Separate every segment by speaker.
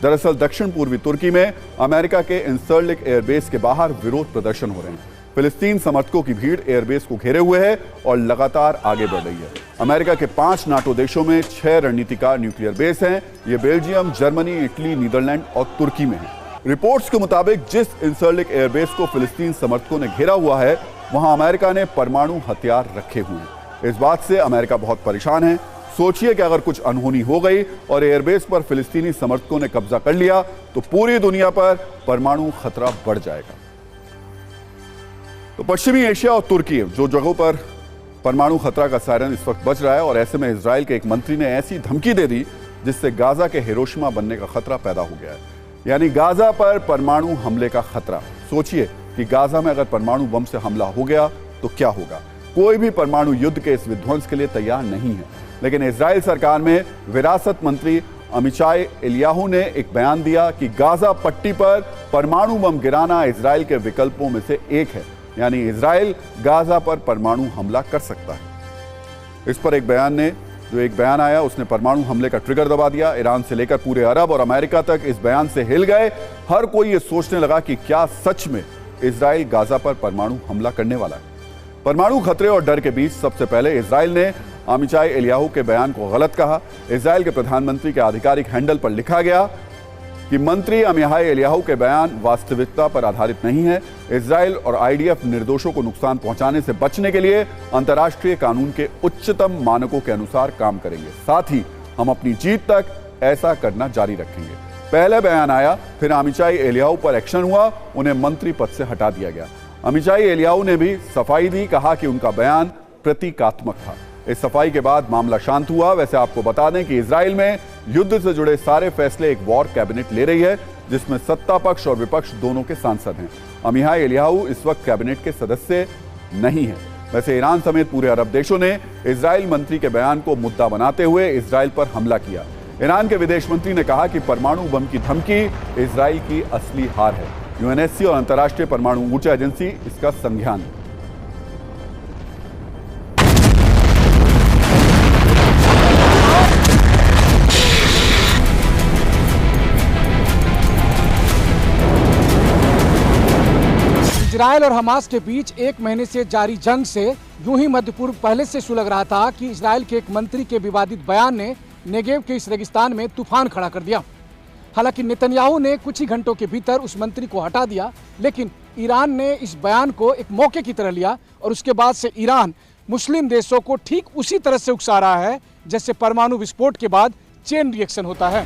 Speaker 1: दरअसल दक्षिण पूर्वी तुर्की में अमेरिका के इंसर्लिक एयरबेस के बाहर विरोध प्रदर्शन हो रहे हैं। फिलिस्तीन समर्थकों की भीड़ एयरबेस को घेरे हुए है और लगातार आगे बढ़ रही है। अमेरिका के 5 नाटो देशों में 6 रणनीतिकार न्यूक्लियर बेस हैं। ये बेल्जियम, जर्मनी, इटली, नीदरलैंड और तुर्की में है। रिपोर्ट्स के मुताबिक जिस इंसर्लिक एयरबेस को फिलिस्तीन समर्थकों ने घेरा हुआ है, वहां अमेरिका ने परमाणु हथियार रखे हुए हैं। इस बात से अमेरिका बहुत परेशान है। सोचिए कि अगर कुछ अनहोनी हो गई और एयरबेस पर फिलिस्तीनी समर्थकों ने कब्जा कर लिया तो पूरी दुनिया पर परमाणु खतरा बढ़ जाएगा। तो पश्चिमी एशिया और तुर्की जो जगहों पर परमाणु खतरा का सायरन इस वक्त बज रहा है, और ऐसे में इजराइल के एक मंत्री ने ऐसी धमकी दे दी जिससे गाजा के हिरोशिमा बनने का खतरा पैदा हो गया है। यानी गाजा पर परमाणु हमले का खतरा। सोचिए कि गाजा में अगर परमाणु बम से हमला हो गया तो क्या होगा। कोई भी परमाणु युद्ध के इस विध्वंस के लिए तैयार नहीं है, लेकिन इजराइल सरकार में विरासत मंत्री अमिचाई एलियाहू ने एक बयान दिया कि गाजा पट्टी पर परमाणु बम गिराना इजराइल के विकल्पों में से एक है। यानी इजराइल गाजा पर परमाणु हमला कर सकता है। इस पर एक बयान आया, उसने परमाणु हमले का ट्रिगर दबा दिया। ईरान से लेकर पूरे अरब और अमेरिका तक इस बयान से हिल गए। हर कोई ये सोचने लगा कि क्या सच में इजराइल गाजा पर परमाणु हमला करने वाला है। परमाणु खतरे और डर के बीच सबसे पहले इजराइल ने अमिचाई एलियाहू के बयान को गलत कहा। इजराइल के प्रधानमंत्री के आधिकारिक हैंडल पर लिखा गया कि मंत्री अमिचाई एलियाहू के बयान वास्तविकता पर आधारित नहीं है। इजराइल और आईडीएफ निर्दोषों को नुकसान पहुंचाने से बचने के लिए अंतर्राष्ट्रीय कानून के उच्चतम मानकों के अनुसार काम करेंगे। साथ ही हम अपनी जीत तक ऐसा करना जारी रखेंगे। पहले बयान आया, फिर अमिचाई एलियाहू पर एक्शन हुआ, उन्हें मंत्री पद से हटा दिया गया। अमिचाई एलियाहू ने भी सफाई दी, कहा कि उनका बयान प्रतीकात्मक था। इस सफाई के बाद मामला शांत हुआ। वैसे आपको बता दें कि इजराइल में युद्ध से जुड़े सारे फैसले एक वॉर कैबिनेट ले रही है, जिसमें सत्ता पक्ष और विपक्ष दोनों के सांसद हैं। अमिचाई एलियाहू इस वक्त कैबिनेट के सदस्य नहीं है। वैसे ईरान समेत पूरे अरब देशों ने इजराइल मंत्री के बयान को मुद्दा बनाते हुए इजराइल पर हमला किया। ईरान के विदेश मंत्री ने कहा कि परमाणु बम की धमकी इजराइल की असली हार है। यूएनएससी और अंतर्राष्ट्रीय परमाणु ऊर्जा एजेंसी इसका संज्ञान है।
Speaker 2: इजराइल और हमास के बीच 1 महीने से जारी जंग से यूं ही मध्य पूर्व पहले से सुलग रहा था कि इजराइल के एक मंत्री के विवादित बयान ने नेगेव के इस रेगिस्तान में तूफान खड़ा कर दिया। हालांकि नेतन्याहू ने कुछ ही घंटों के भीतर उस मंत्री को हटा दिया, लेकिन ईरान ने इस बयान को एक मौके की तरह लिया और उसके बाद से ईरान मुस्लिम देशों को ठीक उसी तरह से उकसा रहा है जैसे परमाणु विस्फोट के बाद चेन रिएक्शन होता है।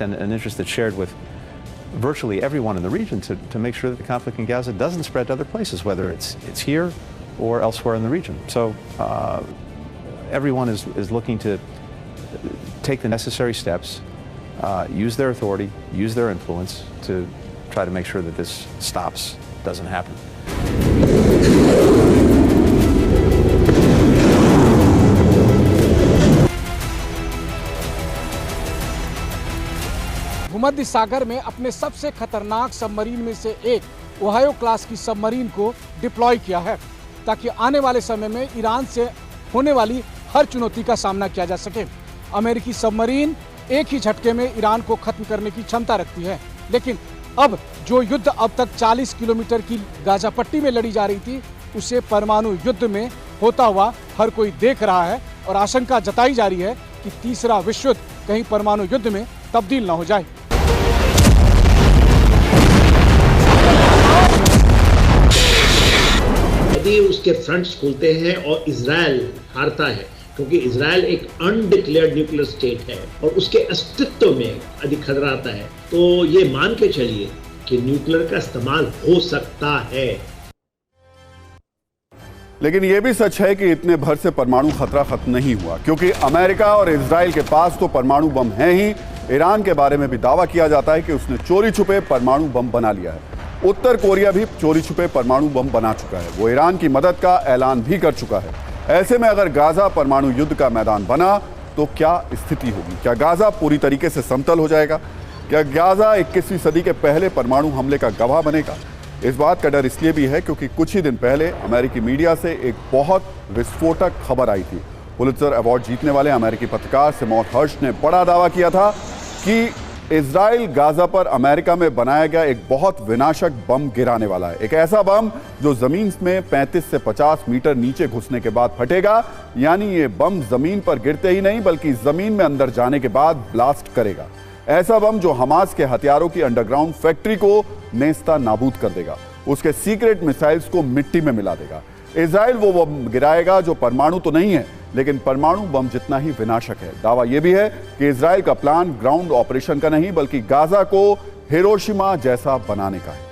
Speaker 3: an interest that's shared with virtually everyone in the region to make sure that the conflict in Gaza doesn't spread to other places, whether it's here or elsewhere in the region. So everyone is looking to take the necessary steps, use their authority, use their influence to try to make sure that this stops, doesn't happen.
Speaker 2: भूमध्य सागर में अपने सबसे खतरनाक submarine में से एक Ohio class की submarine को डिप्लॉय किया है, ताकि आने वाले समय में ईरान से होने वाली हर चुनौती का सामना किया जा सके। अमेरिकी सबमरीन एक ही झटके में ईरान को खत्म करने की क्षमता रखती है, लेकिन अब जो युद्ध अब तक 40 किलोमीटर की गाजा पट्टी में लड़ी जा रही थी, उसे परमाणु युद्ध में होता हुआ हर कोई देख रहा है और आशंका जताई जा रही है कि तीसरा विश्व युद्ध कहीं परमाणु युद्ध में तब्दील न हो जाए।
Speaker 4: यदि उसके फ्रंट्स खुलते हैं और इजराइल हारता है, क्योंकि इजराइल एक अनडिक्लेयर्ड न्यूक्लियर स्टेट है और उसके अस्तित्व में अधिक खतरा आता है, तो ये मान के चलिए कि न्यूक्लियर का इस्तेमाल हो सकता है।
Speaker 1: लेकिन यह भी सच है कि इतने भर से परमाणु खतरा खत्म नहीं हुआ, क्योंकि अमेरिका और इजराइल के पास तो परमाणु बम है ही। ईरान के बारे में भी दावा किया जाता है कि उसने चोरी छुपे परमाणु बम बना लिया है। उत्तर कोरिया भी चोरी छुपे परमाणु बम बना चुका है, वो ईरान की मदद का ऐलान भी कर चुका है। ऐसे में अगर गाजा परमाणु युद्ध का मैदान बना तो क्या स्थिति होगी? क्या गाजा पूरी तरीके से समतल हो जाएगा? क्या गाजा 21वीं सदी के पहले परमाणु हमले का गवाह बनेगा? इस बात का डर इसलिए भी है क्योंकि कुछ ही दिन पहले अमेरिकी मीडिया से एक बहुत विस्फोटक खबर आई थी। पुलित्जर अवार्ड जीतने वाले अमेरिकी पत्रकार सिमोन हर्श ने बड़ा दावा किया था कि इजराइल गाजा पर अमेरिका में बनाया गया एक बहुत विनाशक बम गिराने वाला है। एक ऐसा बम जो जमीन में 35 से 50 मीटर नीचे घुसने के बाद फटेगा, यानी ये बम जमीन पर गिरते ही नहीं बल्कि जमीन में अंदर जाने के बाद ब्लास्ट करेगा। ऐसा बम जो हमास के हथियारों की अंडरग्राउंड फैक्ट्री को नेस्ता नाबूद कर देगा, उसके सीक्रेट मिसाइल्स को मिट्टी में मिला देगा। इजराइल वो बम गिराएगा जो परमाणु तो नहीं है लेकिन परमाणु बम जितना ही विनाशक है। दावा यह भी है कि इजराइल का प्लान ग्राउंड ऑपरेशन का नहीं बल्कि गाजा को हिरोशिमा जैसा बनाने का है।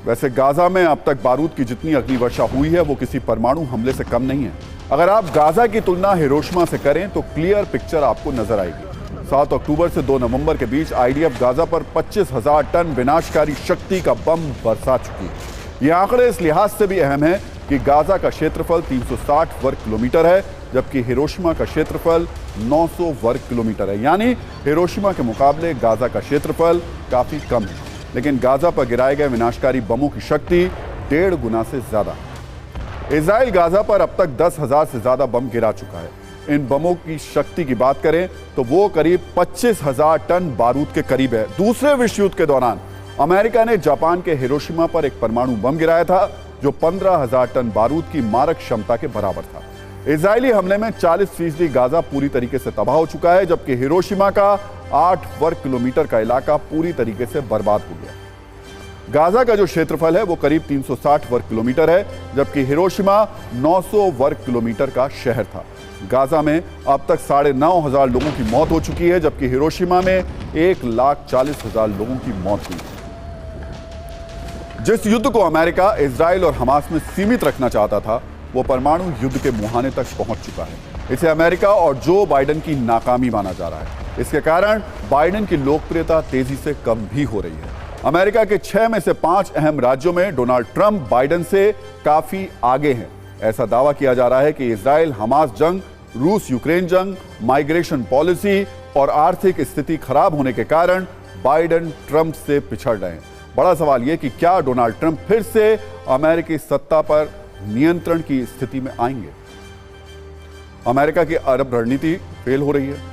Speaker 1: वैसे गाजा में अब तक बारूद की जितनी अग्निवर्षा हुई है वो किसी परमाणु हमले से कम नहीं है। अगर आप गाजा की तुलना हिरोशिमा से करें तो क्लियर पिक्चर आपको नजर आएगी। 7 अक्टूबर से 2 नवंबर के बीच आईडीएफ गाजा पर 25,000 टन विनाशकारी शक्ति का बम बरसा चुकी है। ये आंकड़े इस लिहाज से भी अहम है कि गाजा का क्षेत्रफल 360 वर्ग किलोमीटर है जबकि हिरोशिमा का क्षेत्रफल 900 वर्ग किलोमीटर है, यानी हिरोशिमा के मुकाबले गाजा का क्षेत्रफल काफी कम है। लेकिन गाजा पर गिराए गए विनाशकारी बमों की शक्ति 1.5 गुना से ज्यादा है। इजराइल गाजा पर अब तक 10,000 से ज्यादा बम गिरा चुका है। इन बमों की शक्ति की बात करें तो वो करीब 25,000 टन बारूद के करीब है। दूसरे विश्व युद्ध के दौरान अमेरिका ने जापान के हिरोशिमा पर एक परमाणु बम गिराया था जो 15,000 टन बारूद की मारक क्षमता के बराबर था। इजरायली हमले में 40% गाजा पूरी तरीके से तबाह हो चुका है जबकि हिरोशिमा का 8 वर्ग किलोमीटर का इलाका पूरी तरीके से बर्बाद हो गया। गाजा का जो क्षेत्रफल है वो करीब 360 वर्ग किलोमीटर है जबकि हिरोशिमा 900 वर्ग किलोमीटर का शहर था। गाजा में अब तक 9,500 लोगों की मौत हो चुकी है जबकि हिरोशिमा में 1,40,000 लोगों की मौत हुई। जिस युद्ध को अमेरिका, इजराइल और हमास में सीमित रखना चाहता था वो परमाणु युद्ध के मुहाने तक पहुंच चुका है। इसे अमेरिका और जो बाइडेन की नाकामी माना जा रहा है। इसके कारण बाइडेन की लोकप्रियता तेजी से कम भी हो रही है। अमेरिका के 6 में से 5 अहम राज्यों में डोनाल्ड ट्रंप बाइडेन से काफी आगे हैं। ऐसा दावा किया जा रहा है कि इजराइल हमास जंग, रूस यूक्रेन जंग, माइग्रेशन पॉलिसी और आर्थिक स्थिति खराब होने के कारण बाइडेन ट्रंप से पिछड़ रहे हैं। बड़ा सवाल यह कि क्या डोनाल्ड ट्रंप फिर से अमेरिकी सत्ता पर नियंत्रण की स्थिति में आएंगे? अमेरिका की अरब रणनीति फेल हो रही है।